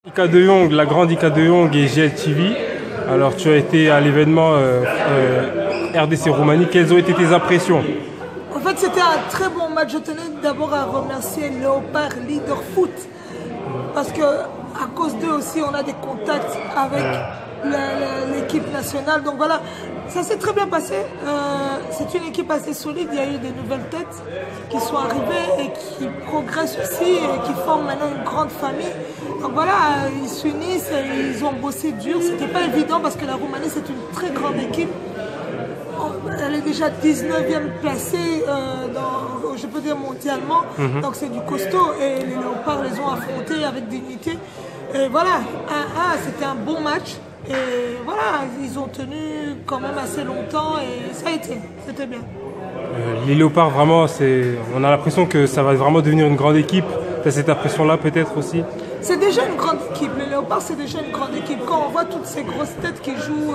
Ika de Jong, la grande Ika de Jong et GLTV. Alors tu as été à l'événement RDC Roumanie. Quelles ont été tes impressions? En fait, c'était un très bon match. Je tenais d'abord à remercier Léopard Leader Foot parce que à cause d'eux aussi, on a des contacts avec l'équipe nationale. Donc voilà, ça s'est très bien passé. C'est une équipe assez solide. Il y a eu des nouvelles têtes qui sont arrivées et qui progressent aussi et qui forment maintenant une grande famille. Donc voilà, ils s'unissent, ils ont bossé dur. C'était pas évident parce que la Roumanie, c'est une très grande équipe. Elle est déjà 19e placée, je peux dire mondialement, donc c'est du costaud et les Léopards les ont affrontés avec dignité. Et voilà, 1-1, c'était un bon match et voilà, ils ont tenu quand même assez longtemps et ça a été, c'était bien. Les Léopards, vraiment, on a l'impression que ça va vraiment devenir une grande équipe. Tu as cette impression-là peut-être aussi? C'est déjà une grande équipe, les Léopards c'est déjà une grande équipe. Quand on voit toutes ces grosses têtes qui jouent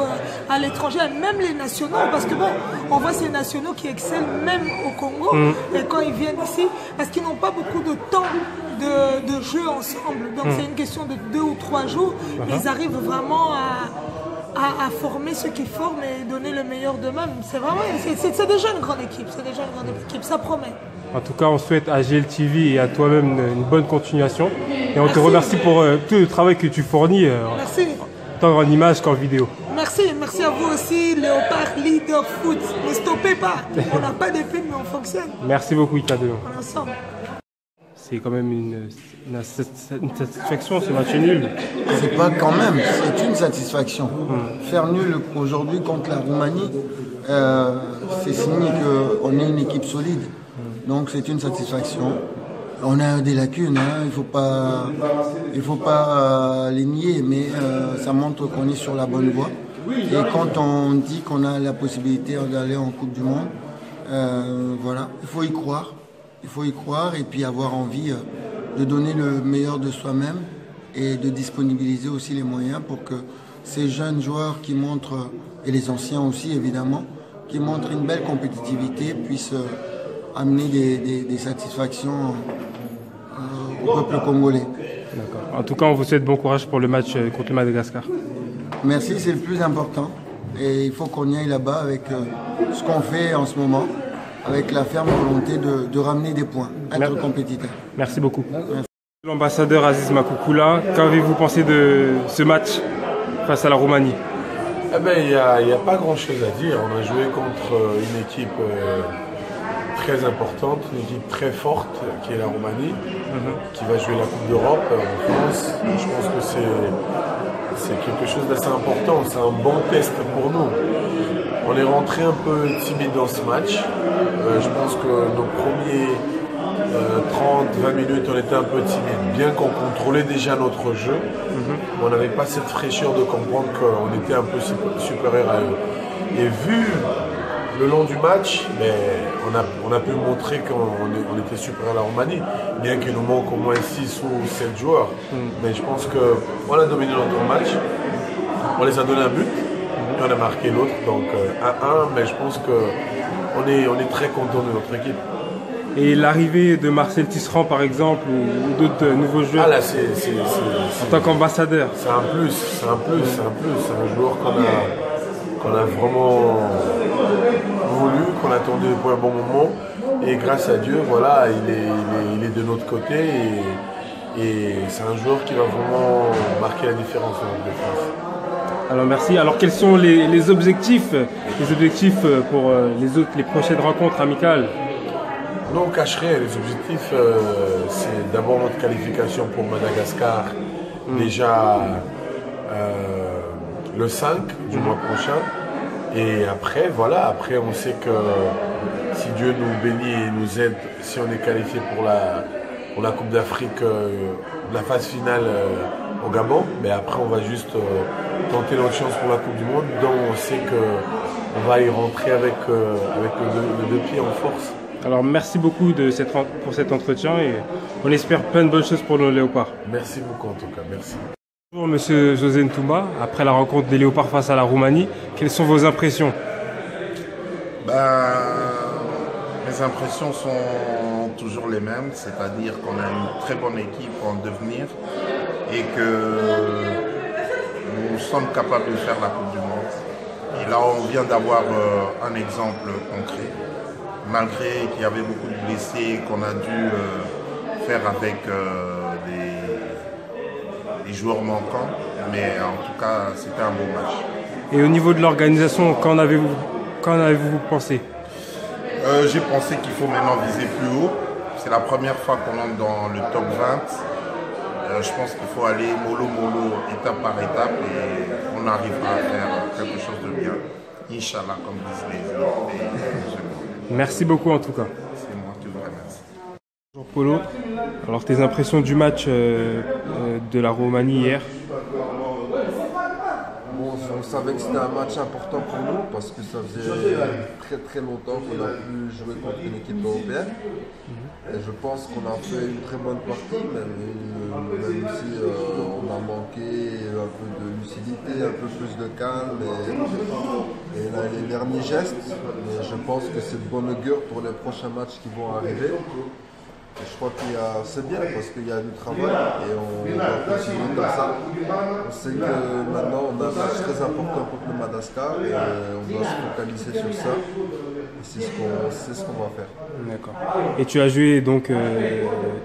à l'étranger, même les nationaux, parce que bon, on voit ces nationaux qui excellent même au Congo, et quand ils viennent ici, parce qu'ils n'ont pas beaucoup de temps de jeu ensemble, donc c'est une question de 2 ou 3 jours, ils arrivent vraiment à former ceux qui forment et donner le meilleur d'eux-mêmes. C'est déjà une grande équipe, ça promet. En tout cas, on souhaite à GLTV et à toi-même une bonne continuation. Et on te remercie pour tout le travail que tu fournis, tant en images qu'en vidéo. Merci à vous aussi, Léopard Leader Foot. Ne stoppez pas, on n'a pas de pub mais on fonctionne. Merci beaucoup, Ika de Jong. On est ensemble. C'est quand même une satisfaction, ce match nul. C'est pas quand même, c'est une satisfaction. Faire nul aujourd'hui contre la Roumanie, c'est signe qu'on est une équipe solide. Donc c'est une satisfaction. On a des lacunes, hein. Il faut pas les nier, mais ça montre qu'on est sur la bonne voie. Et quand on dit qu'on a la possibilité d'aller en Coupe du Monde, voilà, il faut y croire. Il faut y croire et puis avoir envie de donner le meilleur de soi-même et de disponibiliser aussi les moyens pour que ces jeunes joueurs qui montrent, et les anciens aussi évidemment, qui montrent une belle compétitivité puissent amener des satisfactions au peuple congolais. D'accord. En tout cas, on vous souhaite bon courage pour le match contre le Madagascar. Merci, c'est le plus important. Et il faut qu'on y aille là-bas avec ce qu'on fait en ce moment, avec la ferme volonté de ramener des points, être compétiteur. Merci beaucoup. L'ambassadeur Aziz Makoukoula, qu'avez-vous pensé de ce match face à la Roumanie? Eh ben, il n'y a pas grand-chose à dire. On a joué contre une équipe très importante, une équipe très forte qui est la Roumanie, qui va jouer la Coupe d'Europe en France. Je pense que c'est quelque chose d'assez important, c'est un bon test pour nous. On est rentré un peu timide dans ce match. Je pense que nos premiers 30-20 minutes, on était un peu timide, bien qu'on contrôlait déjà notre jeu. On n'avait pas cette fraîcheur de comprendre qu'on était un peu supérieur à eux. Et vu le long du match, on a pu montrer qu'on était supérieur à la Roumanie, bien qu'il nous manque au moins 6 ou 7 joueurs. Mais je pense qu'on a dominé notre match, on les a donné un but, et on a marqué l'autre, donc 1-1, mais je pense qu'on est très content de notre équipe. Et l'arrivée de Marcel Tisserand par exemple, ou d'autres nouveaux joueurs, en tant qu'ambassadeur? C'est un plus, c'est un joueur qu'on a vraiment voulu, qu'on attendait pour un bon moment, et grâce à Dieu, voilà, il est de notre côté, et c'est un joueur qui va vraiment marquer la différence en notre défense. Alors merci. Alors quels sont les objectifs pour les prochaines rencontres amicales? Non, on cacherait. Les objectifs, c'est d'abord notre qualification pour Madagascar, déjà le 5 du mois prochain. Et après, voilà, on sait que si Dieu nous bénit et nous aide, si on est qualifié pour la Coupe d'Afrique, la phase finale au Gabon, mais après on va juste tenter notre chance pour la Coupe du Monde, dont on sait qu'on va y rentrer avec les deux pieds en force. Alors merci beaucoup pour cet entretien et on espère plein de bonnes choses pour nos Léopards. Merci beaucoup en tout cas, merci. Bonjour Monsieur José Ntouma, après la rencontre des Léopards face à la Roumanie, quelles sont vos impressions? Mes impressions sont toujours les mêmes, c'est-à-dire qu'on a une très bonne équipe en devenir. et que nous sommes capables de faire la Coupe du Monde. Et là, on vient d'avoir un exemple concret. Malgré qu'il y avait beaucoup de blessés, qu'on a dû faire avec des joueurs manquants, mais en tout cas, c'était un beau match. Et au niveau de l'organisation, qu'en avez-vous pensé? J'ai pensé qu'il faut maintenant viser plus haut. C'est la première fois qu'on entre dans le top 20. Je pense qu'il faut aller mollo, étape par étape, et on arrivera à faire quelque chose de bien. Inch'Allah, comme disent les Merci beaucoup en tout cas. C'est moi qui vous remercie. Bonjour Polo, alors tes impressions du match de la Roumanie hier? Bon, on savait que c'était un match important pour nous parce que ça faisait très longtemps qu'on a pu jouer contre une équipe européenne. Et je pense qu'on a fait une très bonne partie, même si on a manqué un peu de lucidité, un peu plus de calme et les derniers gestes. Mais je pense que c'est de bon augure pour les prochains matchs qui vont arriver. Et je crois qu'il y a, c'est bien parce qu'il y a du travail et on va continuer comme ça. On sait que maintenant on a un match très important contre le Madagascar et on doit se focaliser sur ça. Et c'est ce qu'on va faire. D'accord. Et tu as joué donc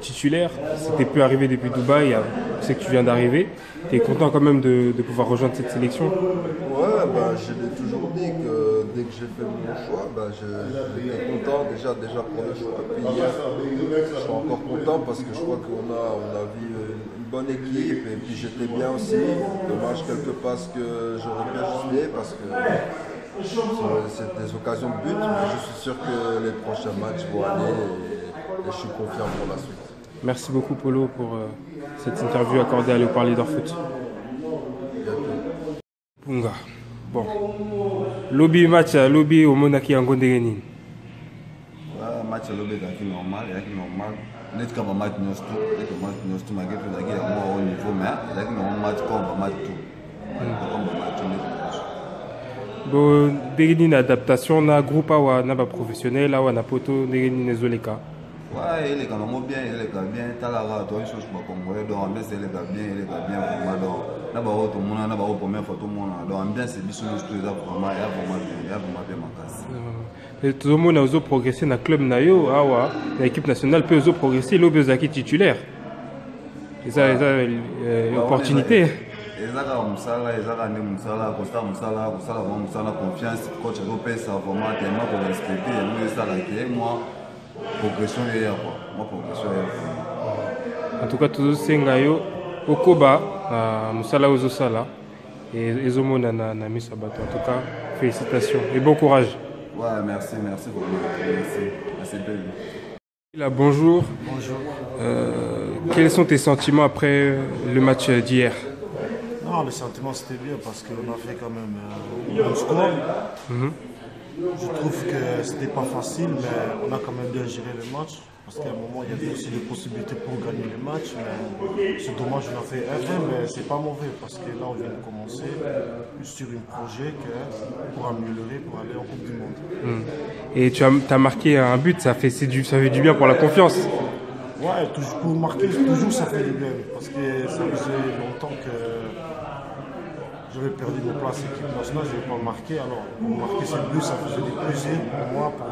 titulaire, c'était plus arrivé depuis Dubaï, je sais que tu viens d'arriver. Tu es content quand même de pouvoir rejoindre cette sélection? Ouais, je l'ai toujours dit que dès que j'ai fait mon choix, j'étais content déjà pour le choix. Puis hier, je suis encore content parce que je crois qu'on a vu une bonne équipe et puis j'étais bien aussi. Dommage quelque part que j'aurais bien ajuster parce que c'est des occasions de but, mais je suis sûr que les prochains matchs vont aller et je suis confiant pour la suite. Merci beaucoup Polo pour cette interview accordée à Léopard Leader Foot. Punga. Bon. Lobby match, lobby au Monaki en Gondegeni. Match lobby est normal, Net comme match nous malgré que la guerre est au niveau, mais il y a un match comme match tout. Bon, dégni une adaptation na groupe ou na ba professionnel ou na poto dégni nezoleka. Ouais, il est quand même bien, talara toi une chose pour congolais donc ambiance il est bien pour moi donc na ba auto mona na ba au première photo mona donc ambiance c'est biso nous tous là vraiment il y a vraiment bien makasi. Et tout le monde a osé progresser dans le club nayo awa l'équipe nationale peut oser progresser l'obezaki titulaire. Et ça opportunité. ezaka musala ezaka nde musala kosala confiance coach azopesa vraiment tellement pour respecter yango esalaki moi progression eya quoi moi progression eya. En tout cas tozosenga yo okoba musala ozosala et ezomona na miso ya bato. En tout cas félicitations et bon courage. Ouais, merci beaucoup. Là, bonjour. Bonjour. Quels sont tes sentiments après le match d'hier? Non, le sentiment c'était bien parce qu'on a fait quand même un bon score. Je trouve que c'était pas facile, mais on a quand même bien géré le match. Parce qu'à un moment, il y avait aussi des possibilités pour gagner le match. C'est dommage, on a fait 1-1, mais c'est pas mauvais parce que là, on vient de commencer sur un projet pour améliorer, pour aller en Coupe du Monde. Et tu as marqué un but, ça fait du bien pour la confiance. Ouais, pour marquer, toujours ça fait du bien. Parce que ça faisait longtemps que j'avais perdu ma place équipe nationale, je n'avais pas marqué. Alors, pour marquer ce but, ça faisait du plaisir pour moi, pour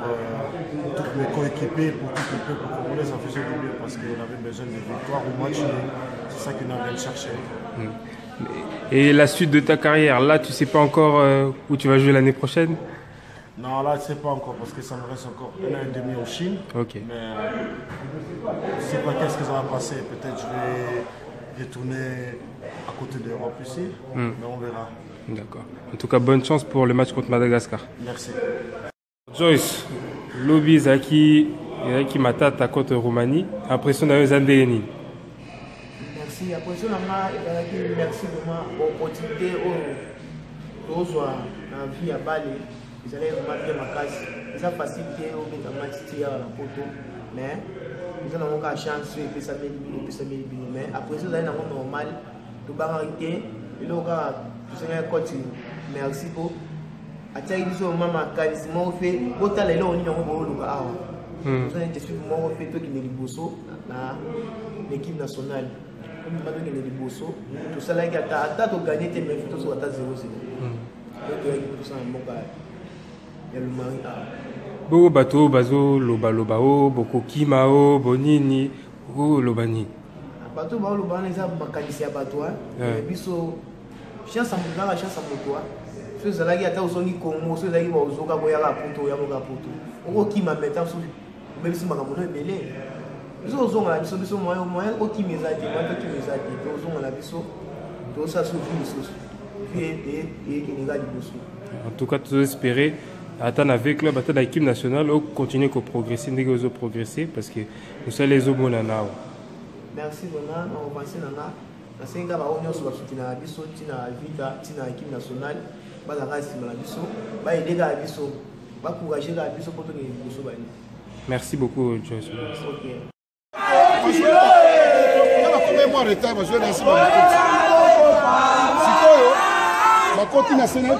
tous mes coéquipiers, pour tout le peuple congolais, ça faisait du bien parce qu'on avait besoin de victoires au match. C'est ça qu'on avait cherché. Et la suite de ta carrière, là, tu ne sais pas encore où tu vas jouer l'année prochaine? Non, là, je ne sais pas encore parce que ça me reste encore 1 an et demi en Chine. Ok. Mais je ne sais pas qu'est-ce que ça va passer. Peut-être je vais retourner à côté de l'Europe ici, mais on verra. D'accord. En tout cas, bonne chance pour le match contre Madagascar. Merci. Joyce, lobby Zaki Matata contre Roumanie. Impression d'ailleurs Zandéni. Merci. Impression d'ailleurs merci vraiment pour l'opportunité au la vie à Bali. Ils allaient remarquer ma casse. Ils ont facilité au mettre un match à la photo. Mais ils ont encore la chance et puis ça mais après ça, ils ont normal. Tout va arrêter. Et là, tu sais, continue. Merci beaucoup. Attirer du son maman casse. Moi, on fait autant les lois, on y a un bon local. Je suis moi, on fait tout qui n'est pas l'équipe nationale. bato kende liboso tosalaki ata toganye te mais tosoka ata 0-0 toyaki tosala mboka ya Lomami Bo bato bazo loba o bokokima o bonini o loba nini bato baoloba wana eza makanisi ya bato biso chance amokaka chance amoto so ezalaki ata ozongi Congo so ezalaki baozoka koyaka poto oyamoka poto okokima meta so obebisi makambo no ebele biso ozonga na biso moyen okima eza te moyen tokima eza te mpe ozonga na biso tosala so vi lisusu mpe ekeneka liboso. En tout cas tous espérer attendre avec club attendre l'équipe nationale ou continuer à progresser ndenge ozo progresser parce que nous sommes les homona nao. Merci vraiment on va penser nanga na senga ba onyo so basukina na biso tina vita tina équipe nationale ba za kasi na biso ba ideka biso ba courager ka biso poto ni biso ba ni. Merci beaucoup Joyce. OK. Bakoti national